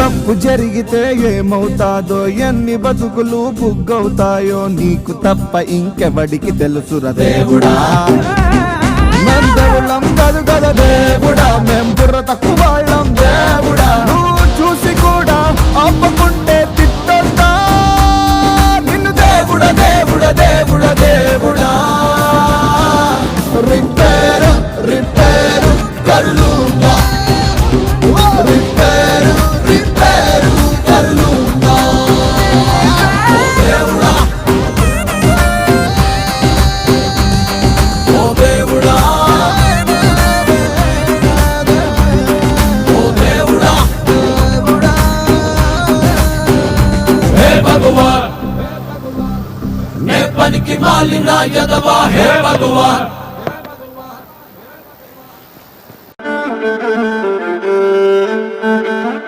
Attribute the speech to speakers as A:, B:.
A: తప్పు జరిగితే ఏమవుతాదో, ఎన్ని బతుకులు బుగ్గవుతాయో నీకు తప్ప ఇంకెవడికి తెలుసురా దేవుడా. మేం దేవుళ్ళం కాదు కదా దేవుడా, మేం బుర్ర తక్కువ వాళ్ళం దేవుడా. నువ్వు చూసి కూడా ఆపకుంటే తిట్టొద్దా నిన్ను దేవుడా దేవుడా దేవుడా దేవుడా. రిపేరు రిపేరు కర్లూంగా, రిపేరు రిపేరు కర్లూంగా. ఓ దేవుడా ఓ దేవుడా ఓ దేవుడా. హే భగవాన్ నే పనికి మాలిన యదవా, హే భగవాన్